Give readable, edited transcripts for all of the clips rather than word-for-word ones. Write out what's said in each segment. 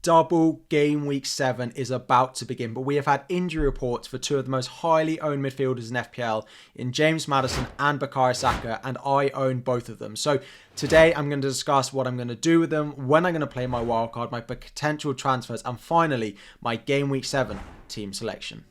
double game week 7 is about to begin, but we have had injury reports for two of the most highly owned midfielders in FPL in James Maddison and Bukayo Saka, and I own both of them. So today I'm going to discuss what I'm going to do with them, when I'm going to play my wildcard, my potential transfers, and finally my game week 7 team selection.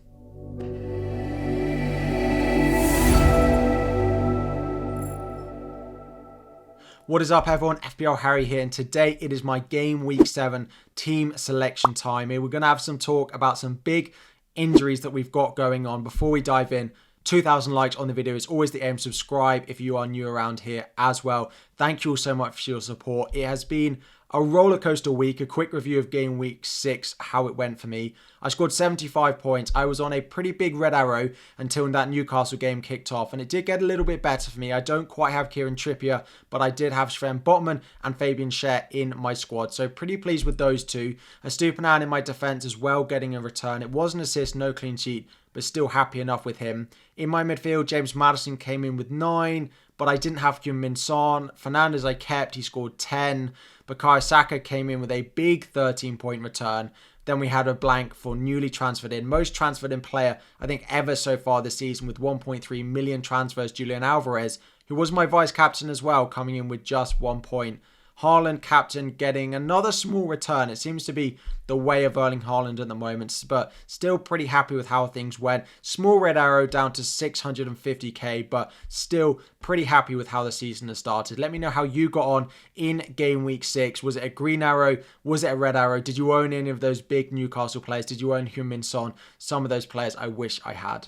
What is up everyone, FPL Harry here, and today it is my game week 7 team selection time. Here we're going to have some talk about some big injuries that we've got going on. Before we dive in, 2,000 likes on the video is always the aim. Subscribe if you are new around here as well. Thank you all so much for your support. It has been a roller coaster week. A quick review of game week 6, how it went for me. I scored 75 points. I was on a pretty big red arrow until that Newcastle game kicked off, and it did get a little bit better for me. I don't quite have Kieran Trippier, but I did have Sven Botman and Fabian Schär in my squad, so pretty pleased with those two. Estupiñán in my defence as well, getting a return. It was an assist, no clean sheet, but still happy enough with him. In my midfield, James Maddison came in with 9, but I didn't have Heung-min Son. Fernandes I kept, he scored 10. Bukayo Saka came in with a big 13-point return. Then we had a blank for newly transferred in. Most transferred in player, I think, ever so far this season with 1.3 million transfers, Julian Alvarez, who was my vice-captain as well, coming in with just 1 point. Haaland, captain, getting another small return. It seems to be the way of Erling Haaland at the moment, but still pretty happy with how things went. Small red arrow down to 650k, but still pretty happy with how the season has started. Let me know how you got on in game week 6. Was it a green arrow? Was it a red arrow? Did you own any of those big Newcastle players? Did you own Heung-min Son? Some of those players I wish I had.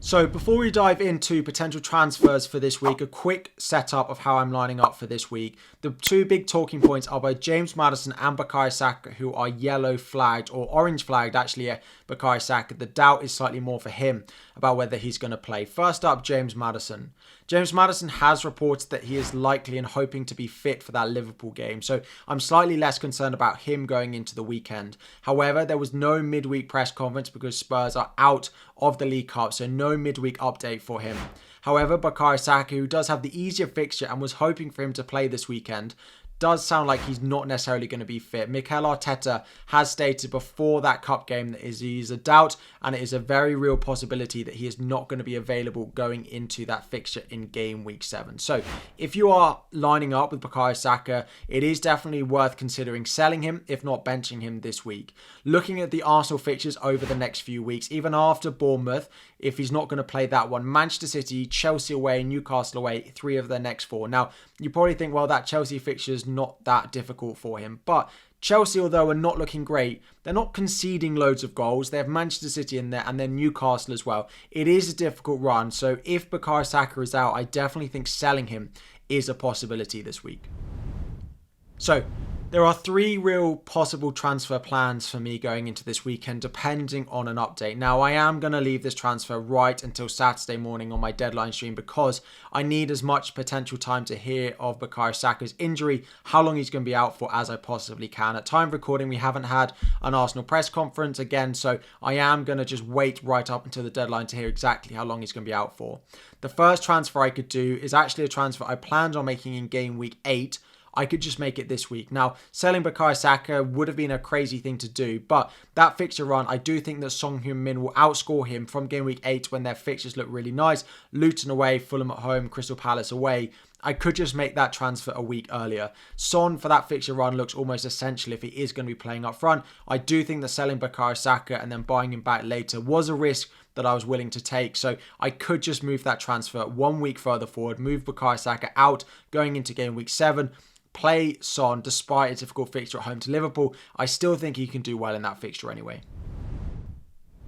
So before we dive into potential transfers for this week, a quick setup of how I'm lining up for this week. The two big talking points are by James Maddison and Bukayo Saka, who are yellow flagged, or orange flagged actually, Bukayo Saka. The doubt is slightly more for him about whether he's going to play. First up, James Maddison. James Maddison has reported that he is likely and hoping to be fit for that Liverpool game, so I'm slightly less concerned about him going into the weekend. However, there was no midweek press conference because Spurs are out of the League Cup, so no midweek update for him. However, Bukayo Saka, who does have the easier fixture and was hoping for him to play this weekend, does sound like he's not necessarily going to be fit. Mikel Arteta has stated before that cup game that he is a doubt, and it is a very real possibility that he is not going to be available going into that fixture in game week 7. So if you are lining up with Bukayo Saka, it is definitely worth considering selling him, if not benching him this week. Looking at the Arsenal fixtures over the next few weeks, even after Bournemouth, if he's not going to play that one, Manchester City, Chelsea away, Newcastle away, 3 of their next 4. Now, you probably think, well, that Chelsea fixture is not that difficult for him, but Chelsea, although are not looking great, they're not conceding loads of goals. They have Manchester City in there and then Newcastle as well. It is a difficult run, so if Bukayo Saka is out, I definitely think selling him is a possibility this week. So there are 3 real possible transfer plans for me going into this weekend, depending on an update. Now, I am going to leave this transfer right until Saturday morning on my deadline stream because I need as much potential time to hear of Bukayo Saka's injury, how long he's going to be out for, as I possibly can. At time of recording, we haven't had an Arsenal press conference again, so I am going to just wait right up until the deadline to hear exactly how long he's going to be out for. The first transfer I could do is actually a transfer I planned on making in game week 8. I could just make it this week. Now, selling Bukayo Saka would have been a crazy thing to do, but that fixture run, I do think that Son Heung-min will outscore him from game week 8 when their fixtures look really nice. Luton away, Fulham at home, Crystal Palace away. I could just make that transfer a week earlier. Son for that fixture run looks almost essential if he is going to be playing up front. I do think that selling Bukayo Saka and then buying him back later was a risk that I was willing to take. So I could just move that transfer 1 week further forward, move Bukayo Saka out going into game week 7. Play Son despite a difficult fixture at home to Liverpool. I still think he can do well in that fixture anyway.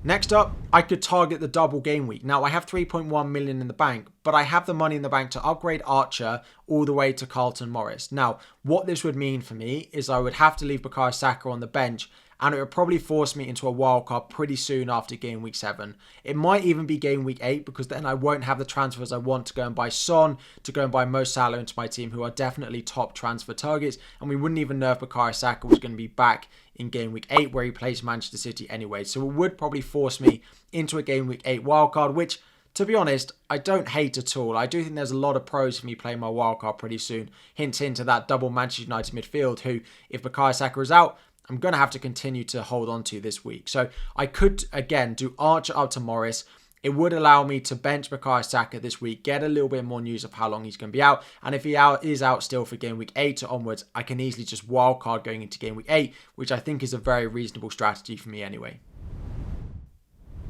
Next up, I could target the double game week. Now, I have 3.1 million in the bank, but I have the money in the bank to upgrade Archer all the way to Carlton Morris. Now, what this would mean for me is I would have to leave Bukayo Saka on the bench, and it would probably force me into a wildcard pretty soon after game week 7. It might even be game week 8 because then I won't have the transfers I want to go and buy Son, to go and buy Mo Salah into my team, who are definitely top transfer targets, and we wouldn't even know if Bukayo Saka was going to be back in game week 8 where he plays Manchester City anyway. So it would probably force me into a game week 8 wildcard, which to be honest, I don't hate at all. I do think there's a lot of pros for me playing my wildcard pretty soon. Hint to that double Manchester United midfield who, if Bukayo Saka is out, I'm going to have to continue to hold on to this week. So I could, again, do Archer up to Morris. It would allow me to bench Bukayo Saka this week, get a little bit more news of how long he's going to be out. And if he is out still for game week 8 onwards, I can easily just wildcard going into game week 8, which I think is a very reasonable strategy for me anyway.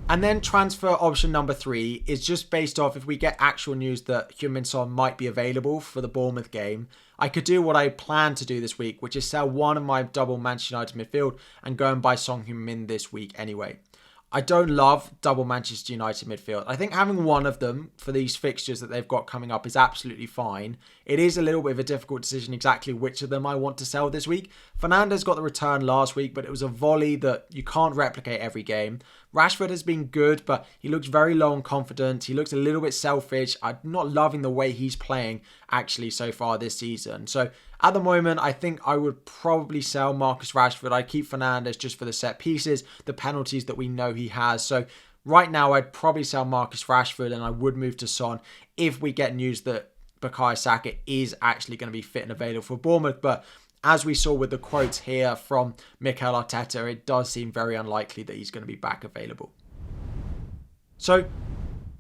And then transfer option number 3 is just based off if we get actual news that Heung-min Son might be available for the Bournemouth game. I could do what I plan to do this week, which is sell one of my double Manchester United midfield and go and buy Son Heung-min this week anyway. I don't love double Manchester United midfield. I think having one of them for these fixtures that they've got coming up is absolutely fine. It is a little bit of a difficult decision exactly which of them I want to sell this week. Fernandes got the return last week, but it was a volley that you can't replicate every game. Rashford has been good, but he looks very low on confidence. He looks a little bit selfish. I'm not loving the way he's playing actually so far this season. So at the moment, I think I would probably sell Marcus Rashford. I'd keep Fernandes just for the set pieces, the penalties that we know he has. So right now, I'd probably sell Marcus Rashford and I would move to Son if we get news that Bukayo Saka is actually going to be fit and available for Bournemouth. But as we saw with the quotes here from Mikel Arteta, it does seem very unlikely that he's going to be back available. So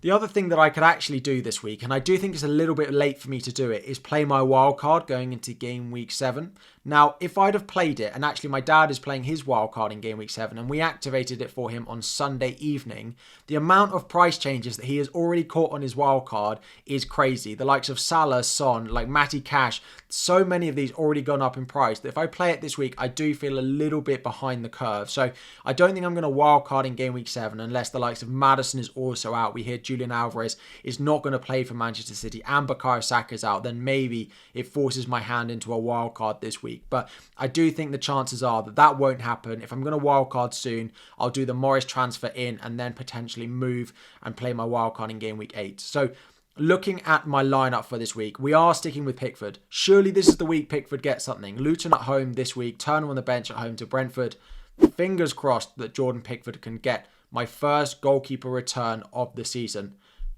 the other thing that I could actually do this week, and I do think it's a little bit late for me to do it, is play my wildcard going into game week 7. Now, if I'd have played it, and actually my dad is playing his wildcard in game week 7, and we activated it for him on Sunday evening, the amount of price changes that he has already caught on his wildcard is crazy. The likes of Salah, Son, like Matty Cash, so many of these already gone up in price that if I play it this week, I do feel a little bit behind the curve. So I don't think I'm going to wildcard in game week 7 unless the likes of Maddison is also out. We hear Julian Alvarez is not going to play for Manchester City and Bukayo Saka is out. Then maybe it forces my hand into a wildcard this week. But I do think the chances are that that won't happen. If I'm going to wildcard soon, I'll do the Morris transfer in and then potentially move and play my wildcard in game week 8. So looking at my lineup for this week, we are sticking with Pickford. Surely this is the week Pickford gets something. Luton at home this week, Turner on the bench at home to Brentford. Fingers crossed that Jordan Pickford can get my first goalkeeper return of the season.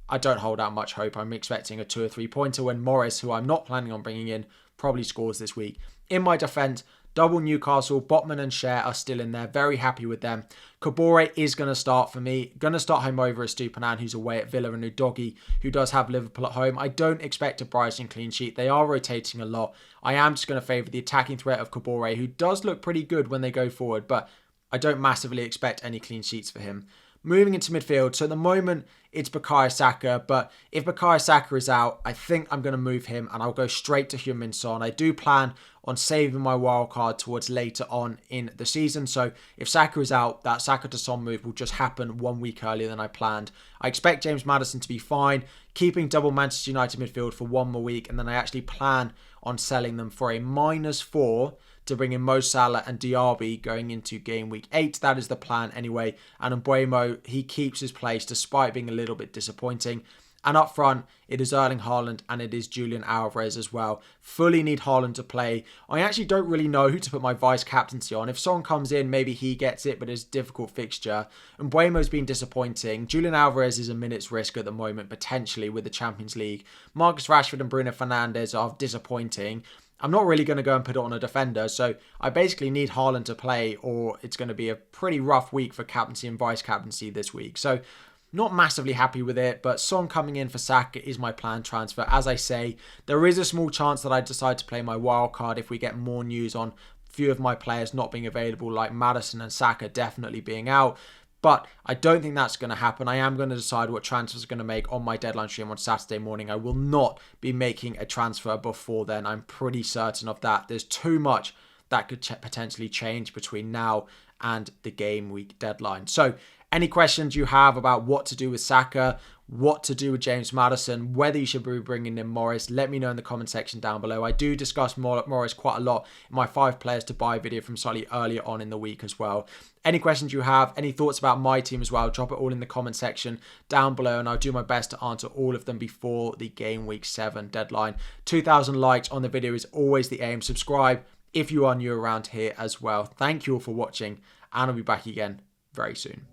I don't hold out much hope. I'm expecting a 2 or 3 pointer when Morris, who I'm not planning on bringing in, probably scores this week. In my defence, double Newcastle, Botman and Cher are still in there. Very happy with them. Kabore is going to start for me. Going to start home over Estupiñán, who's away at Villa, and Udogie, who does have Liverpool at home. I don't expect a Brighton clean sheet. They are rotating a lot. I am just going to favour the attacking threat of Kabore, who does look pretty good when they go forward, but I don't massively expect any clean sheets for him. Moving into midfield, so at the moment it's Bukayo Saka, but if Bukayo Saka is out, I think I'm going to move him and I'll go straight to Heung-min Son. I do plan on saving my wildcard towards later on in the season, so if Saka is out, that Saka to Son move will just happen 1 week earlier than I planned. I expect James Maddison to be fine, keeping double Manchester United midfield for 1 more week, and then I actually plan on selling them for a -4 to bring in Mo Salah and Diaby going into game week 8. That is the plan anyway. And Mbeumo, he keeps his place despite being a little bit disappointing. And up front, it is Erling Haaland and it is Julian Alvarez as well. Fully need Haaland to play. I actually don't really know who to put my vice captaincy on. If Son comes in, maybe he gets it, but it's a difficult fixture. And Mbeumo's been disappointing. Julian Alvarez is a minute's risk at the moment, potentially with the Champions League. Marcus Rashford and Bruno Fernandes are disappointing. I'm not really going to go and put it on a defender, so I basically need Haaland to play or it's going to be a pretty rough week for captaincy and vice-captaincy this week. So not massively happy with it, but Son coming in for Saka is my planned transfer. As I say, there is a small chance that I decide to play my wild card if we get more news on a few of my players not being available, like Maddison and Saka definitely being out. But I don't think that's going to happen. I am going to decide what transfers I'm going to make on my deadline stream on Saturday morning. I will not be making a transfer before then. I'm pretty certain of that. There's too much that could potentially change between now and the game week deadline. So any questions you have about what to do with Saka, what to do with James Maddison, whether you should be bringing in Morris, let me know in the comment section down below. I do discuss Morris quite a lot in my 5 players to buy video from slightly earlier on in the week as well. Any questions you have, any thoughts about my team as well, drop it all in the comment section down below and I'll do my best to answer all of them before the game week 7 deadline. 2,000 likes on the video is always the aim. Subscribe if you are new around here as well. Thank you all for watching and I'll be back again very soon.